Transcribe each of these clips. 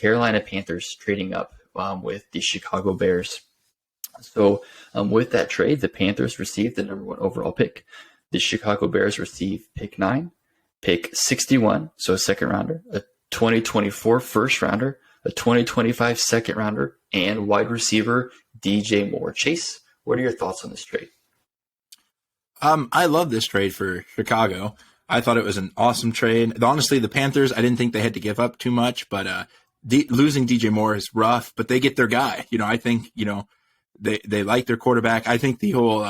Carolina Panthers trading up with the Chicago Bears. So with that trade, the Panthers received the number 1 overall pick. The Chicago Bears received pick 9, pick 61, so a second rounder, a 2024 first rounder, a 2025 second rounder, and wide receiver DJ Moore. Chase, what are your thoughts on this trade? I love this trade for Chicago. I thought it was an awesome trade. Honestly, the Panthers, I didn't think they had to give up too much, but losing DJ Moore is rough, but they get their guy. I think, they like their quarterback. I think the whole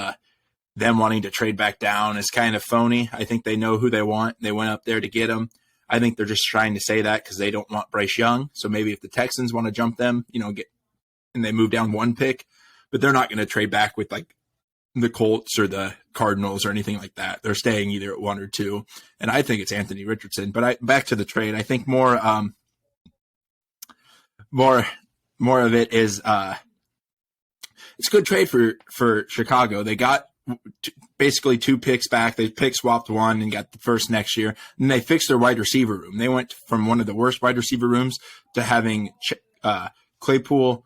them wanting to trade back down is kind of phony. I think they know who they want. They went up there to get him. I think they're just trying to say that because they don't want Bryce Young. So maybe if the Texans want to jump them, and they move down 1 pick, but they're not going to trade back with like the Colts or the Cardinals or anything like that. They're staying either at 1 or 2. And I think it's Anthony Richardson. But back to the trade, I think more of it is it's a good trade for Chicago. They got basically 2 picks back. They swapped 1 and got the first next year. And they fixed their wide receiver room. They went from one of the worst wide receiver rooms to having Claypool,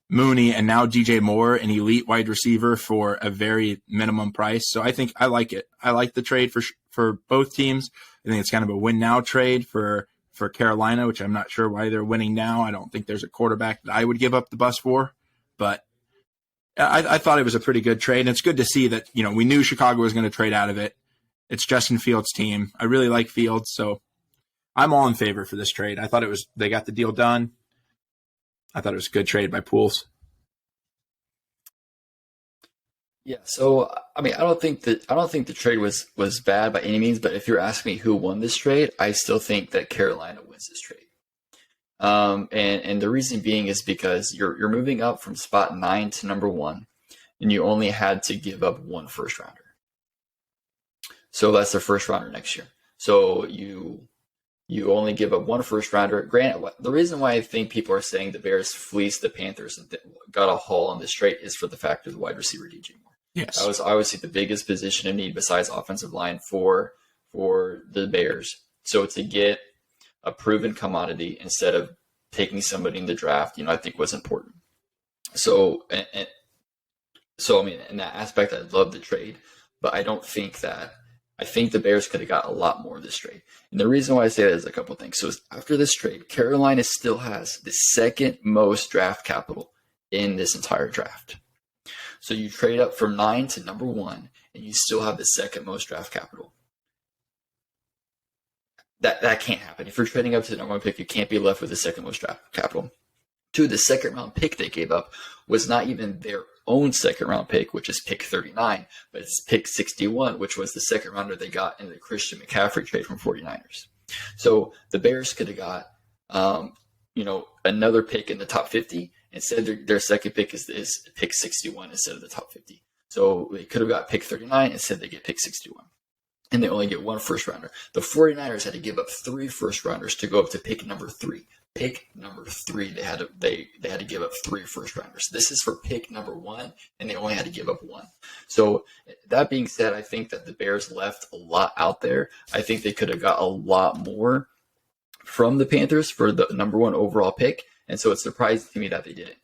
Mooney, and now DJ Moore, an elite wide receiver for a very minimum price. So I think I like it. I like the trade for both teams. I think it's kind of a win now trade for Carolina, which I'm not sure why they're winning now. I don't think there's a quarterback that I would give up the bus for, but I thought it was a pretty good trade. And it's good to see that, we knew Chicago was going to trade out of it. It's Justin Fields' team. I really like Fields, so I'm all in favor for this trade. I thought they got the deal done. I thought it was a good trade by Pools. Yeah, so I don't think the trade was bad by any means, but if you're asking me who won this trade, I still think that Carolina wins this trade. And the reason being is because you're moving up from spot 9 to number 1, and you only had to give up 1 first rounder. So that's the first rounder next year. So you only give up 1 first rounder. Granted, the reason why I think people are saying the Bears fleeced the Panthers and got a haul on this trade is for the fact of the wide receiver DJ Moore. Yes, that was obviously the biggest position of need besides offensive line for the Bears. So to get a proven commodity instead of taking somebody in the draft, I think was important. So, in that aspect, I love the trade, but I think the Bears could have got a lot more of this trade. And the reason why I say that is a couple of things. So after this trade, Carolina still has the 2nd most draft capital in this entire draft. So you trade up from 9 to number 1, and you still have the 2nd most draft capital. That can't happen. If you're trading up to the number 1 pick, you can't be left with the 2nd most draft capital. 2, the 2nd round pick they gave up was not even their own 2nd round pick, which is pick 39, but it's pick 61, which was the 2nd rounder they got in the Christian McCaffrey trade from 49ers. So the Bears could have got, another pick in the top 50. Instead, their 2nd pick is pick 61 instead of the top 50. So they could have got pick 39. Instead, they get pick 61. And they only get 1 first rounder. The 49ers had to give up 3 first rounders to go up to pick number 3. Pick number 3, they had to give up 3 first rounders. This is for pick number 1, and they only had to give up 1. So that being said, I think that the Bears left a lot out there. I think they could have got a lot more from the Panthers for the number 1 overall pick, and so it's surprising to me that they didn't.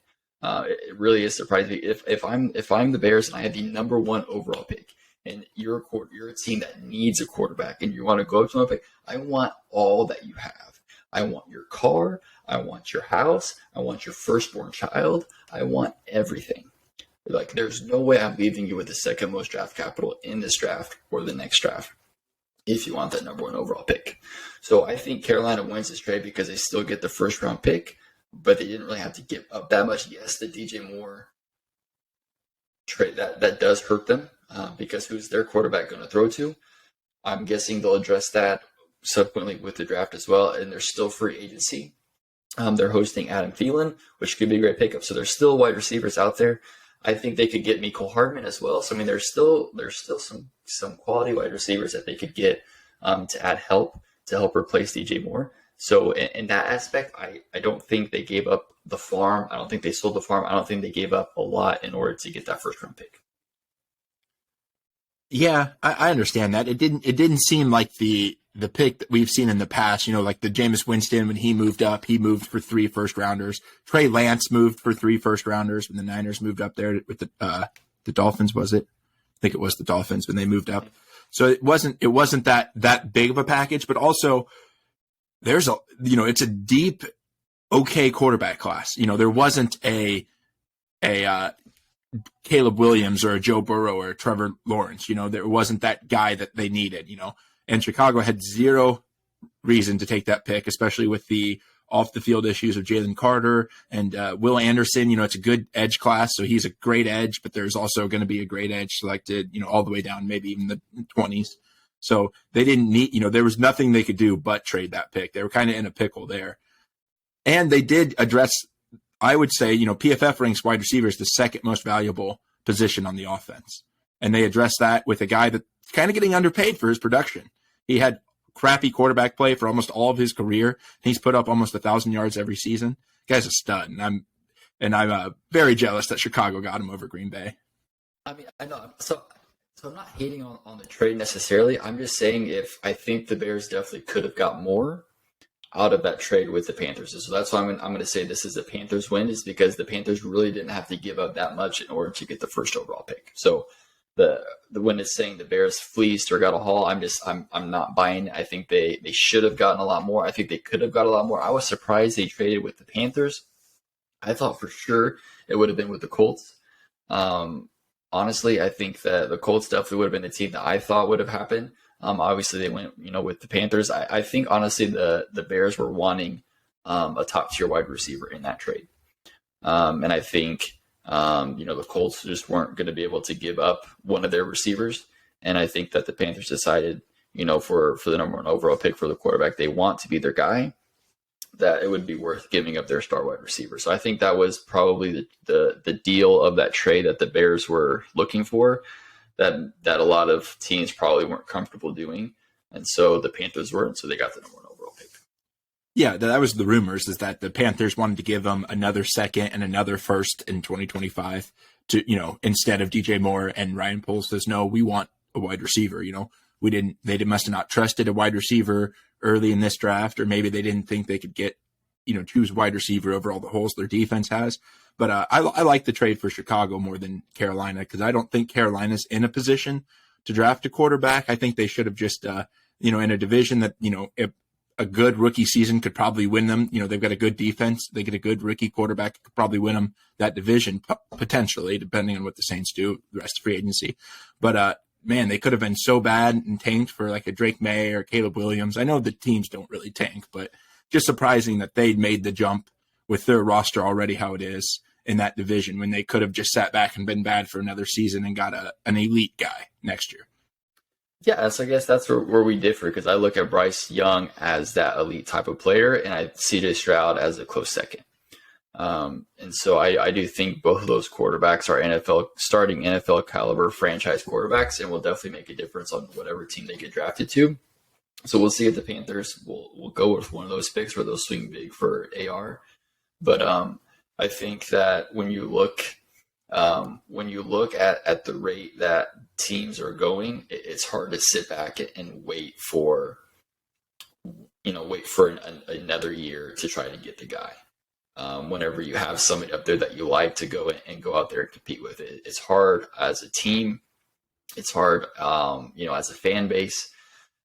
It really is surprising. If I'm the Bears and I had the number 1 overall pick, and you're a team that needs a quarterback, and you want to go up to my pick, I want all that you have. I want your car. I want your house. I want your firstborn child. I want everything. Like, there's no way I'm leaving you with the 2nd most draft capital in this draft or the next draft if you want that number 1 overall pick. So I think Carolina wins this trade because they still get the 1st round pick, but they didn't really have to give up that much. Yes, the DJ Moore trade, that does hurt them because who's their quarterback going to throw to? I'm guessing they'll address that subsequently with the draft as well, and there's still free agency. They're hosting Adam Thielen, which could be a great pickup. So there's still wide receivers out there. I think they could get Mecole Hardman as well. So there's still some quality wide receivers that they could get to add help to help replace DJ Moore. So in that aspect, I don't think they gave up the farm. I don't think they sold the farm. I don't think they gave up a lot in order to get that 1st round pick. Yeah, I understand that. It didn't seem like the pick that we've seen in the past, like the Jameis Winston when he moved up, he moved for 3 first rounders. Trey Lance moved for 3 first rounders when the Niners moved up there with the Dolphins, was it? I think it was the Dolphins when they moved up. So it wasn't that big of a package, but also there's it's a deep, okay quarterback class. There wasn't a Caleb Williams or a Joe Burrow or a Trevor Lawrence. There wasn't that guy that they needed, and Chicago had zero reason to take that pick, especially with the off the field issues of Jalen Carter and Will Anderson. It's a good edge class, so he's a great edge, but there's also going to be a great edge selected, all the way down, maybe even the 20s. So they didn't need, there was nothing they could do but trade that pick. They were kind of in a pickle there. And they did address, I would say, PFF ranks wide receiver as the second most valuable position on the offense. And they addressed that with a guy that's kind of getting underpaid for his production. He had crappy quarterback play for almost all of his career. He's put up almost 1,000 yards every season. The guy's a stud, and I'm very jealous that Chicago got him over Green Bay. I mean, I know. So I'm not hating on the trade necessarily. I'm just saying if I think the Bears definitely could have got more out of that trade with the Panthers. So that's why I'm going to say this is a Panthers win, is because the Panthers really didn't have to give up that much in order to get the first overall pick. So the when it's saying the Bears fleeced or got a haul, I'm not buying it. I think they should have gotten a lot more. I think they could have got a lot more. I was surprised they traded with the Panthers. I thought for sure it would have been with the Colts. Honestly, I think that the Colts definitely would have been the team that I thought would have happened. Obviously they went, with the Panthers. I think honestly the Bears were wanting a top tier wide receiver in that trade. And I think the Colts just weren't going to be able to give up one of their receivers. And I think that the Panthers decided, for the number 1 overall pick for the quarterback, they want to be their guy, that it would be worth giving up their star wide receiver. So I think that was probably the deal of that trade that the Bears were looking for, that a lot of teams probably weren't comfortable doing. And so the Panthers were, and so they got the number 1 overall pick. Yeah, that was the rumors, is that the Panthers wanted to give them another second and another first in 2025 to, instead of DJ Moore, and Ryan Poles says, no, we want a wide receiver. They must have not trusted a wide receiver early in this draft, or maybe they didn't think they could get, choose wide receiver over all the holes their defense has. But I like the trade for Chicago more than Carolina, because I don't think Carolina's in a position to draft a quarterback. I think they should have just, in a division that, if a good rookie season could probably win them. They've got a good defense. They get a good rookie quarterback, could probably win them that division, potentially, depending on what the Saints do the rest of free agency. But, man, they could have been so bad and tanked for like a Drake May or Caleb Williams. I know the teams don't really tank, but just surprising that they made the jump with their roster already how it is in that division, when they could have just sat back and been bad for another season and got an elite guy next year. Yeah, so I guess that's where we differ, because I look at Bryce Young as that elite type of player, and I see CJ Stroud as a close second. And so I do think both of those quarterbacks are starting NFL caliber franchise quarterbacks, and will definitely make a difference on whatever team they get drafted to. So we'll see if the Panthers will go with one of those picks, where they'll swing big for AR. But I think that when you look at the rate that teams are going, it's hard to sit back and wait for another year to try to get the guy. Whenever you have somebody up there that you like to go out there and compete with, it's hard as a team. It's hard, as a fan base.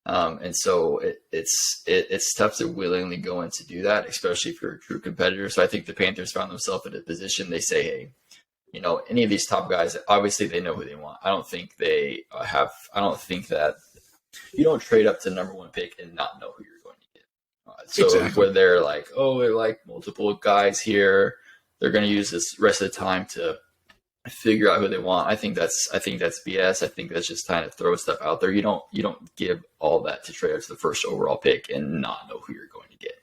And so it's tough to willingly go in to do that, especially if you're a true competitor. So I think the Panthers found themselves in a position, they say, hey, any of these top guys, obviously they know who they want. I don't think that you don't trade up to number 1 pick and not know who you're going to get. So exactly. Where they're like, they like multiple guys here, they're going to use this rest of the time to figure out who they want. I think that's BS. I think that's just trying to throw stuff out there. You don't give all that to trade up to the first overall pick and not know who you're going to get.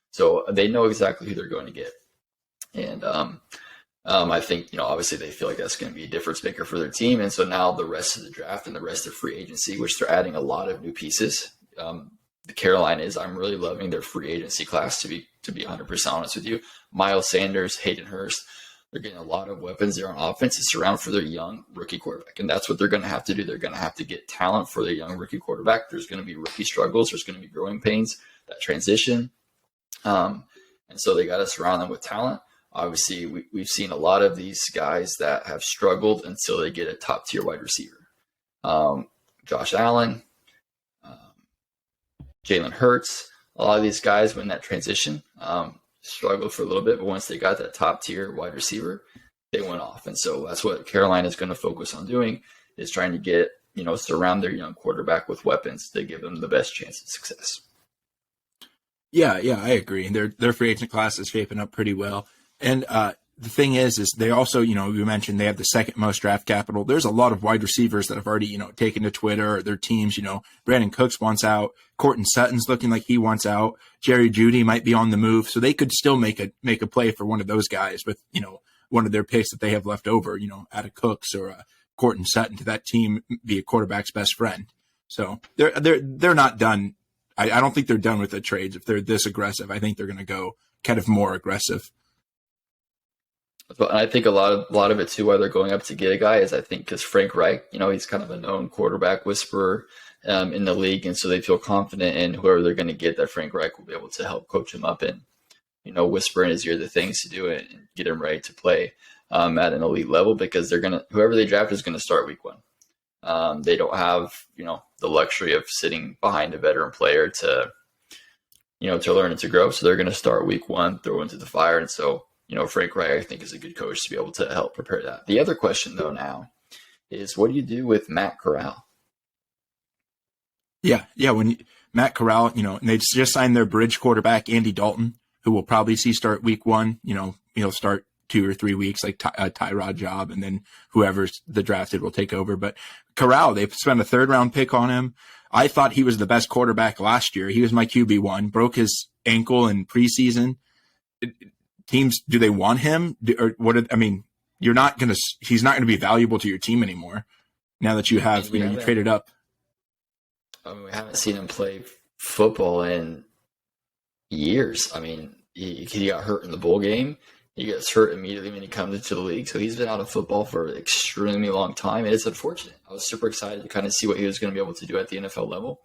So they know exactly who they're going to get. And I think, obviously they feel like that's going to be a difference maker for their team. And so now the rest of the draft and the rest of free agency, which they're adding a lot of new pieces. The Carolina I'm really loving their free agency class, to be 100% honest with you. Miles Sanders, Hayden Hurst, They're getting a lot of weapons there on offense to surround for their young rookie quarterback. And that's what they're going to have to do. They're going to have to get talent for their young rookie quarterback. There's going to be rookie struggles. There's going to be growing pains, that transition. And so they got to surround them with talent. Obviously, we've seen a lot of these guys that have struggled until they get a top-tier wide receiver. Josh Allen, Jalen Hurts, a lot of these guys when that transition struggled for a little bit, but once they got that top-tier wide receiver, they went off. And so that's what Carolina is going to focus on doing, is trying to get, surround their young quarterback with weapons to give them the best chance of success. Yeah, I agree. Their free agent class is shaping up pretty well. And the thing is they also, you mentioned they have the second most draft capital. There's a lot of wide receivers that have already, taken to Twitter or their teams. Brandon Cooks wants out. Courtland Sutton's looking like he wants out. Jerry Jeudy might be on the move. So they could still make a play for one of those guys with, one of their picks that they have left over, out of Cooks or Courtland Sutton to that team be a quarterback's best friend. So they're not done. I don't think they're done with the trades if they're this aggressive. I think they're going to go kind of more aggressive. But I think a lot of it too, why they're going up to get a guy, is I think because Frank Reich, he's kind of a known quarterback whisperer in the league, and so they feel confident in whoever they're going to get, that Frank Reich will be able to help coach him up and whisper in his ear the things to do it and get him ready to play at an elite level, because whoever they draft is going to start week one. They don't have the luxury of sitting behind a veteran player to learn and to grow, so they're going to start week one, throw into the fire, and so. Frank Reich, I think, is a good coach to be able to help prepare that. The other question, though, now is, what do you do with Matt Corral? Yeah. When Matt Corral, and they just signed their bridge quarterback, Andy Dalton, who we'll probably see start week one. He'll start 2 or 3 weeks, like Tyrod job, and then whoever's the drafted will take over. But Corral, they spent a 3rd-round pick on him. I thought he was the best quarterback last year. He was my QB1, broke his ankle in preseason. Teams, do they want him? He's not going to be valuable to your team anymore now that you have, you traded up. We haven't seen him play football in years. He got hurt in the bowl game. He gets hurt immediately when he comes into the league. So he's been out of football for an extremely long time. And it's unfortunate. I was super excited to kind of see what he was going to be able to do at the NFL level.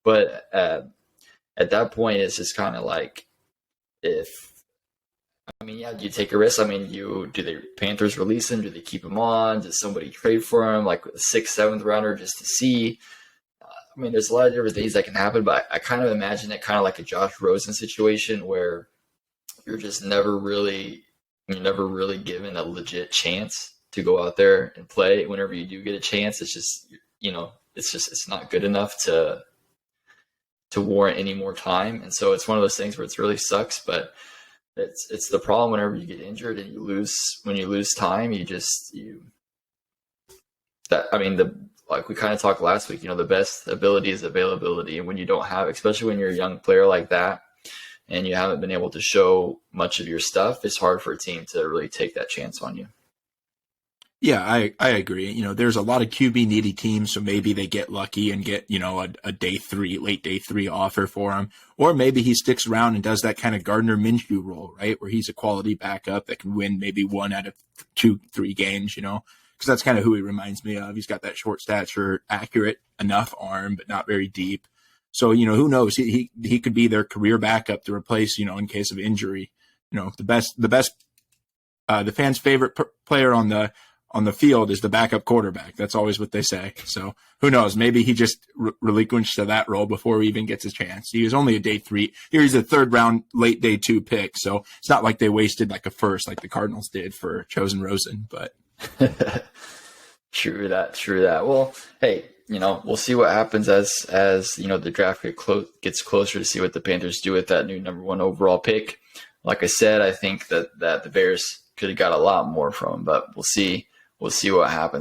But at that point, it's just kind of like, do you take a risk? Do the Panthers release him? Do they keep him on? Does somebody trade for him, like a 6th, 7th rounder, just to see? There's a lot of different things that can happen, but I kind of imagine it kind of like a Josh Rosen situation, where you're just never really given a legit chance to go out there and play. Whenever you do get a chance, it's just, it's not good enough to warrant any more time. And so it's one of those things where it really sucks, but it's the problem whenever you get injured and when you lose time, like we kind of talked last week, the best ability is availability. And when you don't have, especially when you're a young player like that, and you haven't been able to show much of your stuff, it's hard for a team to really take that chance on you. Yeah, I agree. There's a lot of QB needy teams, so maybe they get lucky and get, a late day three offer for him. Or maybe he sticks around and does that kind of Gardner Minshew role, right? Where he's a quality backup that can win maybe 1 out of 2-3 games, because that's kind of who he reminds me of. He's got that short stature, accurate enough arm, but not very deep. So, who knows? He could be their career backup to replace, in case of injury. The fans' favorite player on the field is the backup quarterback. That's always what they say. So who knows? Maybe he just relinquished to that role before he even gets his chance. He was only a day 3. Here he's a 3rd round, late day 2 pick. So it's not like they wasted like a first, like the Cardinals did for Chosen Rosen, but. True that. Well, hey, we'll see what happens as the draft gets closer, to see what the Panthers do with that new number 1 overall pick. Like I said, I think that the Bears could have got a lot more from him, but we'll see what happens.